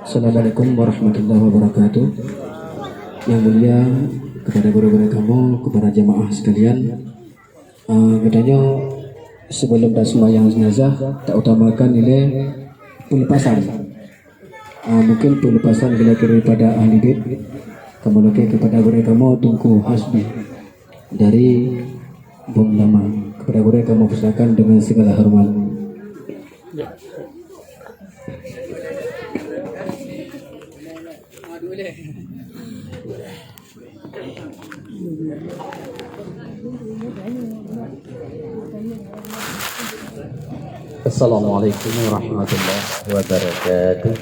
Assalamualaikum warahmatullahi wabarakatuh. Yang mulia kepada guru-guru kamu, kepada jamaah sekalian, katanya sebelum dan sembahyang jenazah tak utamakan nilai pelepasan. Mungkin pelepasan kira-kira pada ahli bait, kemudian kepada guru kamu Tungku Hasbi dari Bom Lama, kepada guru kamu persilakan dengan segala hormat. Assalamualaikum warahmatullahi wabarakatuh.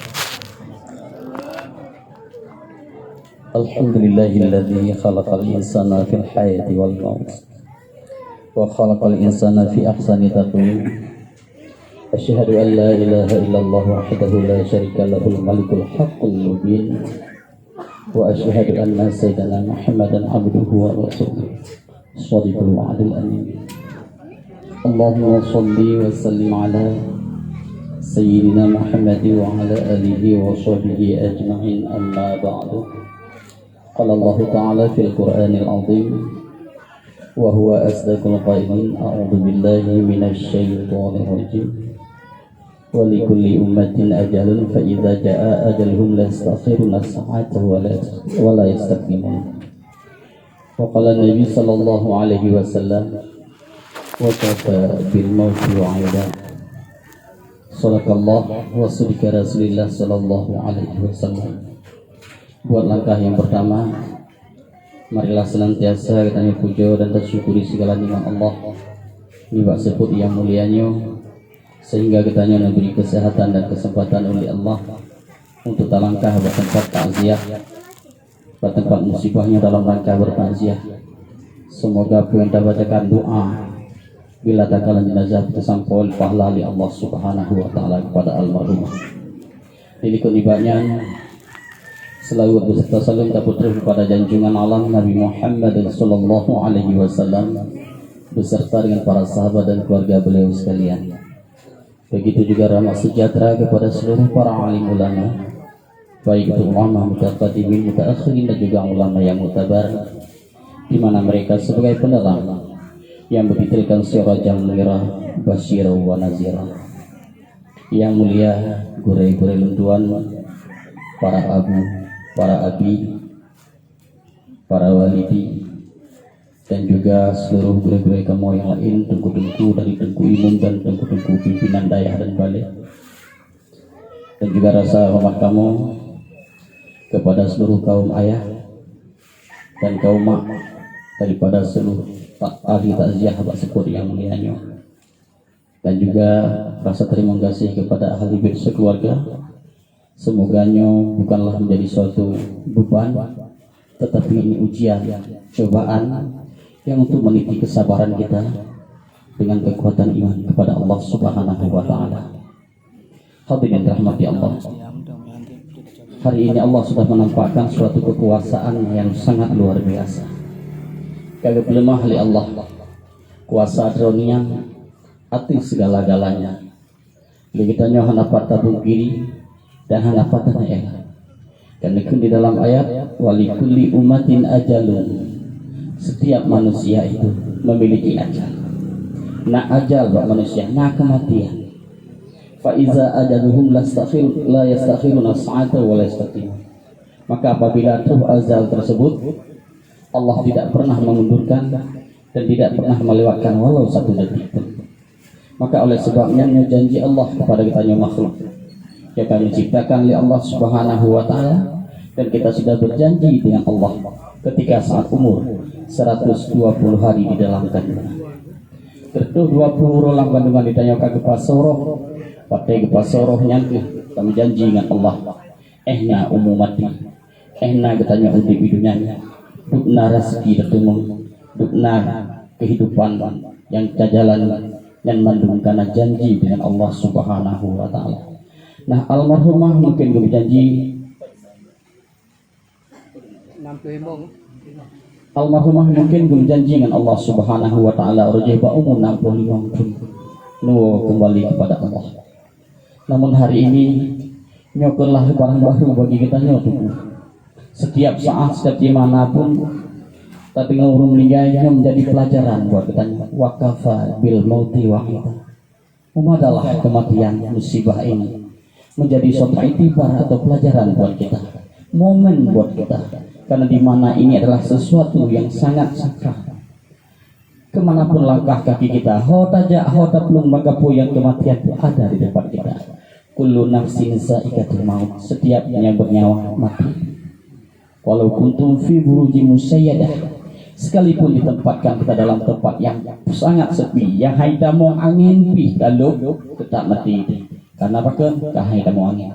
Alhamdulillahilladzi khalaqal insana fil hayati wal maut wa khalaqal insana fi ahsani taqwim. Asyhadu an la ilaha illallah wahdahu la syarika lahul malikul haqqul mubin wa asyhadu anna sayyidana Muhammadan abduhu wa rasuluh shadiqul wa'dil amin. Allahumma salli wa sallim ala sayyidina Muhammad wa ala alihi wa sahbihi ajma'in, amma ba'du. Qala Allah ta'ala fil Qur'anil azim wa huwa asdaqul qailin, a'udzu billahi minasy syaithanir rajim. Wa likulli ummatin ajalun fa idza jaa ajaluhum la yastakhiruna sa'atan wa la yastaqdimun. Wa qala Nabi sallallahu alaihi wasallam wa kafa bil mauti wa'ida. Sadaqallah wa sadaqa Rasulullah sallallahu alaihi wasallam. Buat langkah yang pertama, marilah senantiasa kita puja dan tersyukuri segala nikmat Allah nibat sebut yang mulianya, sehingga kita diberi kesehatan dan kesempatan oleh Allah untuk langkah bertempat takziah, bertempat musibahnya dalam rangka bertakziah. Semoga apa yang kita bacakan doa bila takalan jenazah tersampau pahala oleh Allah Subhanahu wa taala kepada almarhumah. Ini kenibatnya selalu berserta salam tak putus kepada junjungan alam Nabi Muhammad sallallahu alaihi wasallam beserta dengan para sahabat dan keluarga beliau sekalian. Begitu juga rahmat sejahtera kepada seluruh para alim ulama, baik itu ulama mutaqaddimin, mutaakhirin, dan juga ulama yang mutabar, di mana mereka sebagai penerang yang membetulkan sirajan munirah basyirah wa nazirah. Yang mulia guru-guru lunduan, para abu, para abi, para walidi, dan juga seluruh guru-guru kamu yang lain, tengku-tengku dari tengku imum dan tengku-tengku pimpinan dayah dan balik, dan juga rasa hormat kamu kepada seluruh kaum ayah dan kaum mak daripada seluruh ahli takziah Bapak Sekut yang mulianya, dan juga rasa terima kasih kepada ahli bait sekeluarga. Semoganya bukanlah menjadi suatu beban, tetapi ini ujian, cobaan yang untuk meniti kesabaran kita dengan kekuatan iman kepada Allah Subhanahu wa taala. Hadirin rahmati Allah, hari ini Allah sudah menampakkan suatu kekuasaan yang sangat luar biasa. Kagak lemah oleh Allah, kuasa dunia atas segala-galanya. Begitanya hanapat tabung kiri dan hanapat tanah. Dan di dalam ayat walikulli ummatin ajalun, setiap manusia itu memiliki ajal. Nak ajal buat manusia, nak kematian. Fa iza ajaluhum la yastakhiruna sa'ata wa la yastaqdimun. Maka apabila tuh ajal tersebut, Allah tidak pernah mengundurkan dan tidak pernah melewatkan walau satu detik pun. Maka oleh sebabnya janji Allah kepada kita makhluk yang kami ciptakan oleh Allah Subhanahu wa taala, dan kita sudah berjanji dengan Allah ketika saat umur 120 hari di dalam kandungan. Terus 20 dalam kandungan ditanyakan ke pasoroh, pakai ke pasoroh nyangke kami janji dengan Allah. Ehna umum mati, ehna katanya untuk hidupnya, dukna rezeki tertumung, dukna kehidupan yang jalan yang mendungkana janji dengan Allah Subhanahu wa taala. Nah, almarhumah mungkin berjanji almarhumah mungkin berjanji dengan Allah Subhanahu wa taala rajih ba umur 65 tahun. nuwo kembali kepada Allah. Namun hari ini nyokonlah barang baru bagi kita nyoku. Setiap saat, setiap dimanapun, tapi ngurung meninggalnya menjadi pelajaran buat kita. Wakafa bil mauti wahida. Memadalah kematian musibah ini menjadi suatu itibar atau pelajaran buat kita, momen buat kita, karena di mana ini adalah sesuatu yang sangat sakral. Kemanapun langkah kaki kita, hota belum magapu yang kematian itu ada di depan kita. Kullu nafsin za'iqatul maut, setiap yang bernyawa mati. Walau kuntum fi burujin musayyadah, sekalipun ditempatkan kita dalam tempat yang sangat sepi, yang haidamong angin pi lalu tetap mati. Karena apa? Haidamong angin.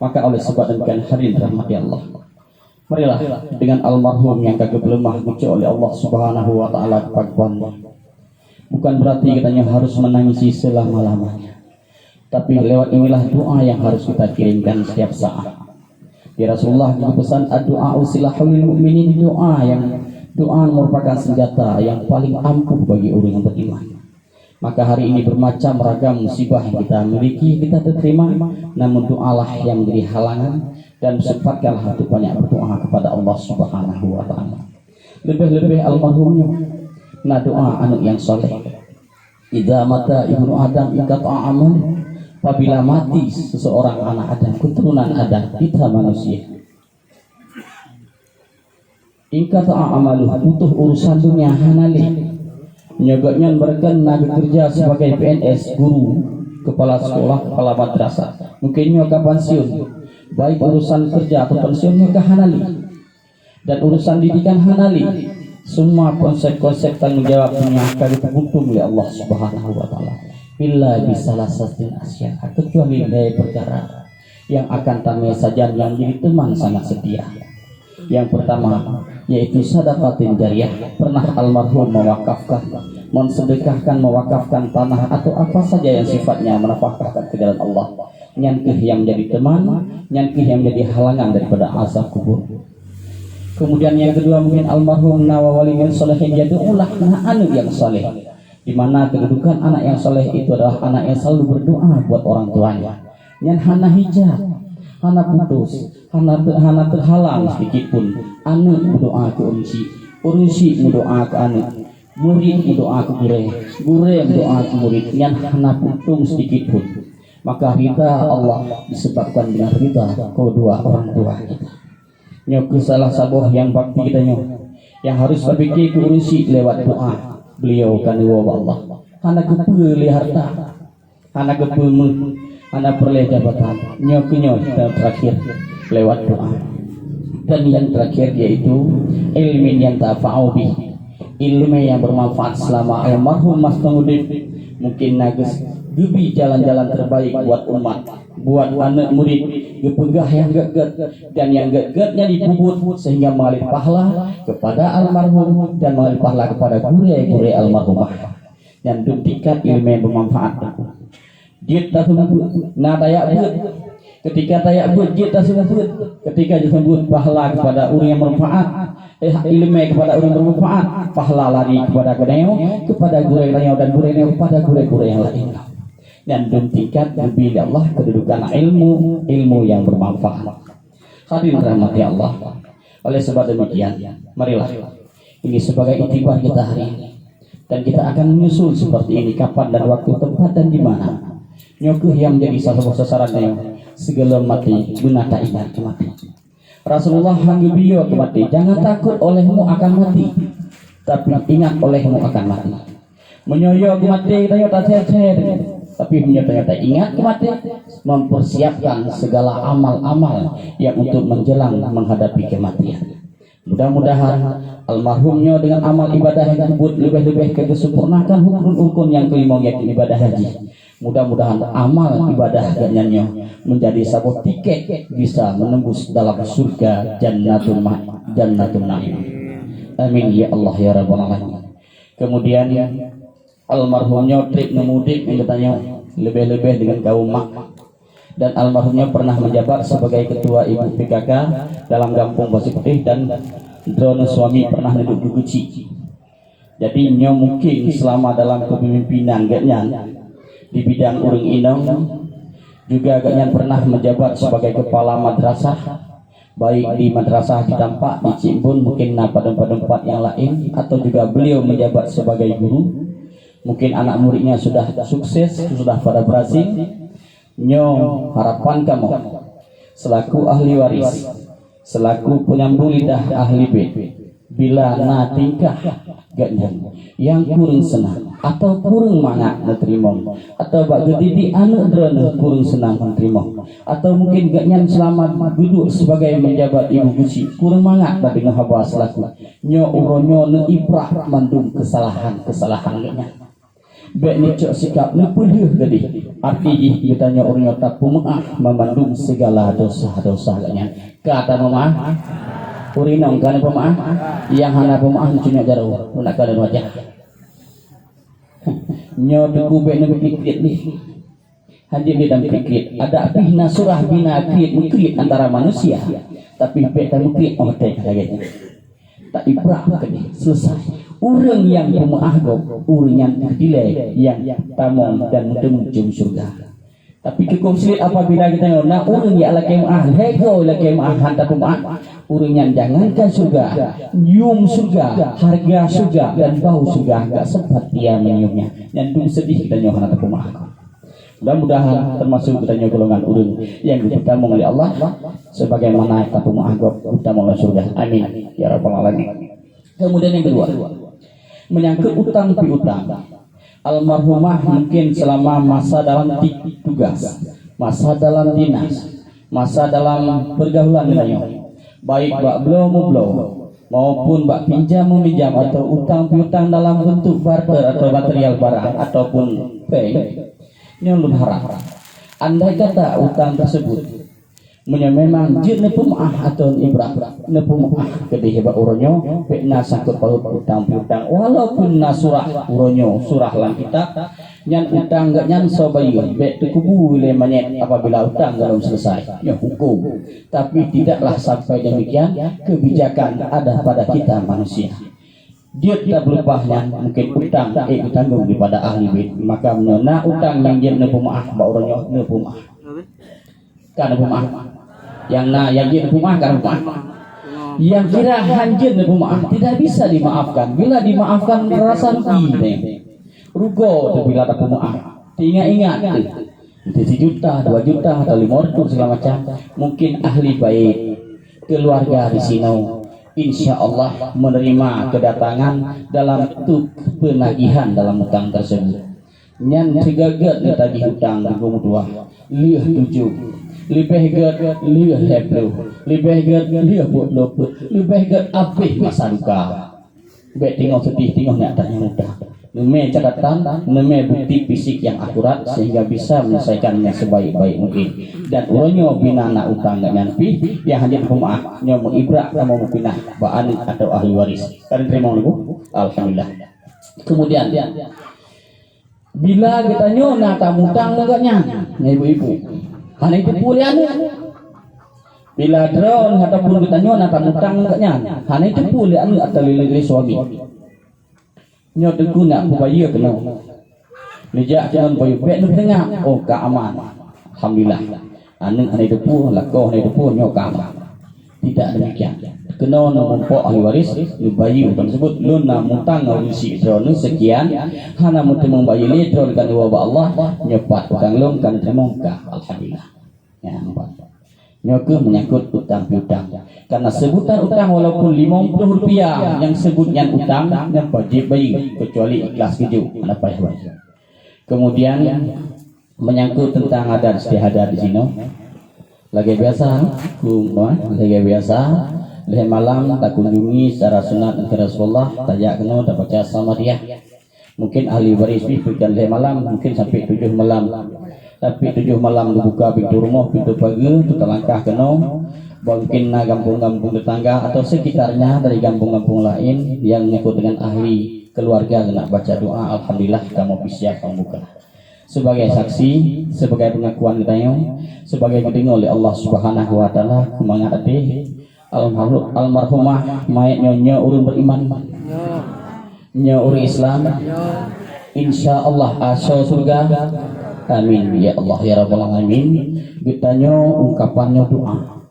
Maka oleh sebab demikian hadirin rahmati Allah, marilah dengan almarhum yang kagak lemah muncul oleh Allah Subhanahu wa taala kepada. Bukan berarti katanya harus menangisi selama-lamanya, tapi lewat inilah doa yang harus kita kirimkan setiap saat. Di Rasulullah berpesan doa usilahul mukminin, doa merupakan senjata yang paling ampuh bagi orang yang beriman. Maka hari ini bermacam ragam musibah yang kita miliki, kita terima, namun doalah yang menjadi halangan, dan sempatkanlah untuk banyak berdoa kepada Allah Subhanahu wa taala. Lebih-lebih almarhumnya nah doa anak yang soleh. Idza mata ibnu Adam inqata'a amal, apabila mati seseorang anak Adam, keturunan Adam, kita manusia, inqata'a amaluh, butuh urusan dunia hanali. Nyogoknya mereka naga kerja sebagai PNS, guru, kepala sekolah, kepala madrasah, mungkin nyoga pensiun, baik urusan kerja atau pensiunnya ke hanali, dan urusan didikan hanali. Semua konsep-konsep tanggung jawabnya kami teruntung oleh Allah Subhanahu wa taala. Illa bisalah satin asya, kecuali dari perkara yang akan kami saja yang jadi teman sangat setia. Yang pertama yaitu sedekatin jariyah. Pernah almarhum mewakafkan, mensedekahkan, mewakafkan tanah atau apa saja yang sifatnya menafkahkan ke jalan Allah. Nyankih yang menjadi teman, nyankih yang menjadi halangan daripada azab kubur. Kemudian yang kedua mungkin almarhum nawawali min solehin, jadi ulah anak yang soleh, di mana kedudukan anak yang soleh itu adalah anak yang selalu berdoa buat orang tuanya. Yang hana hijab, hana putus, hana terhalang sedikit pun. Anak berdoa ke urunsi berdoa ke anak, murid berdoa ke gure berdoa ke murid. Yang hana putung sedikit pun. Maka rida Allah disebabkan dengan rida kedua orang tua kita. Nyok salah sabuh yang bakti kita nyok, yang harus berpikir ke urusi lewat doa. Beliau kan Allah. Hana kepulih harta, hana kepulih, hana perleh jabatan. Nyok terakhir lewat doa. Dan yang terakhir yaitu ilmu yang tafa'u bih, ilmu yang bermanfaat selama almarhum mas pengudip. Mungkin nages gebi jalan-jalan terbaik buat umat, buat anak murid, gepegah yang geget, dan yang gegetnya dibubut sehingga mengalir pahala kepada almarhum dan mengalir pahala kepada gure-gure almarhumah. Dan dutikat ilmu yang bermanfaat. Dia tak sebut, nah tayak but. Ketika tayak but, dia tak sebut. Ketika disebut pahala kepada orang yang bermanfaat, ilmu kepada orang yang bermanfaat, pahala lari kepada keneo, kepada gure-gure dan gure-gure kepada gure-gure yang lain. Dan tingkat lebih Allah kedudukan ilmu yang bermanfaat. Hadirin rahmati Allah. Oleh sebab demikian, marilah ini sebagai itibar kita hari ini, dan kita akan menyusul seperti ini kapan dan waktu, tempat dan di mana. Nyokuh yang menjadi salah satu sasarannya segala mati guna tak ingat kematian. Rasulullah hanggubiyo kemati, jangan takut olehmu akan mati, tapi ingat olehmu akan mati. Menyoyo kemati tayo tak cer, tapi ternyata ingat kematian, mempersiapkan segala amal-amal yang untuk menjelang menghadapi kematian. Mudah-mudahan almarhumnya dengan amal ibadah yang disebut lebih-lebih kesempurnakan rukun-rukun yang kelima yaitu ibadah haji. Mudah-mudahan amal ibadah ganyannya menjadi satu tiket bisa menembus dalam surga Jannatul Naim. Amin ya Allah ya Rabbal Alamin. Kemudian almarhumnya trip nemudik yang katanya lebih-lebih dengan kaum mak, dan almarhumnya pernah menjabat sebagai ketua ibu PKK dalam Kampung Pasir Putih, dan drone suami pernah duduk di Guci. Jadi mungkin selama dalam kepemimpinan gaknya di bidang urang inong, juga agaknya pernah menjabat sebagai kepala madrasah, baik di madrasah di Tampak, di Cimbun, mungkin pada tempat yang lain, atau juga beliau menjabat sebagai guru. Mungkin anak muridnya sudah sukses, sudah pada berhasil. Nyo harapan kamu selaku ahli waris, selaku penyambung lidah ahli bait, bila na tingkah gaknya yang kurang senang atau kurang mangat menerima, atau bak gedidi anu drone kurang senang menerima, atau mungkin gaknya selamat duduk sebagai menjabat ibu gusi kurang mangat pada ngahaba selaku nyo uronyo ne ibrah mandung kesalahan gaknya bek ni cok sikap ne pulih gede arti kita nyo uronyo tak pemaaf memandung segala dosa-dosa gaknya kata pemaaf urinong kana pemaaf yang hana pemaaf cuma jauh nak kana wajah nyo tuku bek ne pikir ni hadir di dalam pikir ada bina surah bina krit antara manusia tapi bek dan krit otek lagi tak ibrah kini selesai orang yang pemaaf orang yang dilai yang tamong dan menuju surga. Tapi cukup sulit apabila kita nak orang yang lagi maaf hego lagi maaf hantar pemaaf orang yang jangankan surga nyium surga harga surga dan bau surga tak sempat dia menyiumnya yang dulu sedih kita nyoh hantar pemaaf. Mudah-mudahan termasuk kita nyoh golongan orang yang ditamong oleh Allah sebagaimana kata pemaaf utama oleh surga. Amin ya rabbal alamin. Kemudian yang kedua, menyangkut utang piutang. Almarhumah mungkin selama masa dalam tugas, masa dalam dinas, masa dalam pergaulan dengannya, baik bak blow maupun bak pinjam meminjam atau utang piutang dalam bentuk barter atau material barang ataupun pay, nyolun harap. Andai kata utang tersebut memang jid nepemaah atau ibrah nepemaah kedih hebat uronyo pekna sangkut paut utang piutang walaupun na surah uronyo surah lang kitab nyan utang gak nyan sobayun bek tukubu le manyet apabila utang belum selesai ya hukum tapi tidaklah sampai demikian kebijakan ada pada kita manusia dia tak berupahnya mungkin utang ditanggung daripada ahli bait maka menona utang yang jid nepemaah ba uronyo nepemaah kan pemaaf yang dia pemaaf kan pemaaf yang kira hanjir pemaaf tidak bisa dimaafkan bila dimaafkan rasa rugo bila tak pemaaf ingat itu 1 juta 2 juta atau 500 segala macam mungkin ahli baik keluarga di sini insya Allah menerima kedatangan dalam bentuk penagihan dalam utang tersebut nyan segagat ditagih hutang di tua liah 7 lebih gad liah heblu lebih gad liah buat loput lebih gad abih masa duka bek tinggal sedih tinggal nak tanya mudah neme catatan neme bukti fisik yang akurat sehingga bisa menyelesaikannya sebaik-baik mungkin dan uronyo bina anak utang gak nyampi yang hanya pemaaf nyomo ibrak kamu mau pindah baan atau ahli waris kan terima dulu alhamdulillah kemudian bila kita nyona tamutang enggaknya ibu-ibu hanya itu pulian bila drone ataupun kita nyona tamutang enggaknya hanya itu pulian atau lili suami nyot guna pubaya kena lijak jangan bayu pek nu tengah oh keaman alhamdulillah anu hanya itu pu lakoh hanya itu pu nyokam tidak demikian kena menumpuk ahli waris bayi tersebut lu nak mutang ngurusi drone sekian hana mutu membayi le drone kan wa Allah nyepat utang lum kan termongkah alhamdulillah ya nampak nyoke menyangkut utang piutang karena sebutan utang walaupun Rp50 yang sebutnya utang yang wajib bayi kecuali ikhlas keju apa ya kemudian menyangkut tentang adat istiadat di sini lagi biasa lagi biasa leh malam tak kunjungi secara sunat dan Rasulullah tajak kena dapat baca sama dia mungkin ahli waris berikan leh malam mungkin sampai 7 malam tapi 7 malam dibuka pintu rumah pintu pagi tu terlangkah kena mungkin kampung-kampung tetangga atau sekitarnya dari kampung-kampung lain yang menyangkut dengan ahli keluarga nak baca doa alhamdulillah kamu bisa membuka sebagai saksi sebagai pengakuan kita sebagai didengar oleh Allah Subhanahu wa taala mengatakan almarhumah mayat nyonya urang beriman nyo urang Islam insya Allah asal surga Amin ya Allah ya Rabbal alamin. Ditanya ungkapannya doa.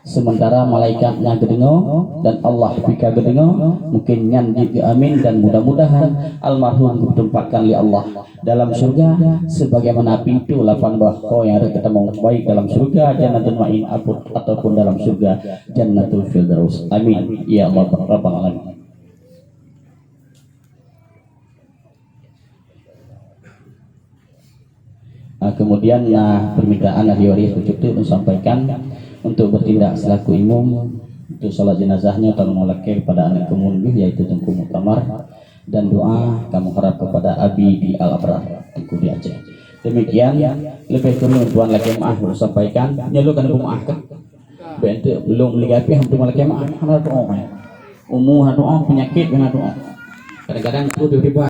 Sementara malaikatnya gedengo dan Allah pika gedengo, mungkin nyanyi amin, dan mudah-mudahan almarhum ditempatkan oleh Allah dalam surga sebagaimana pintu lapan bahko yang ada ketemu baik dalam surga jannatul ma'in ataupun dalam surga jannatul firdaus. Amin ya Allah rabbal alamin. Kemudian permintaan ahli waris itu menyampaikan untuk bertindak selaku imam untuk sholat jenazahnya atau menolaknya kepada anak kemudian yaitu Tengku Muktamar, dan doa kamu harap kepada Abi di Al-Abrar Tengku di Aceh. Demikian lebih kurang tuan laki maaf sampaikan nyalukan maaf kan bentuk belum meligapi hampir laki maaf harap doa umum doa penyakit dengan doa kadang-kadang itu tiba-tiba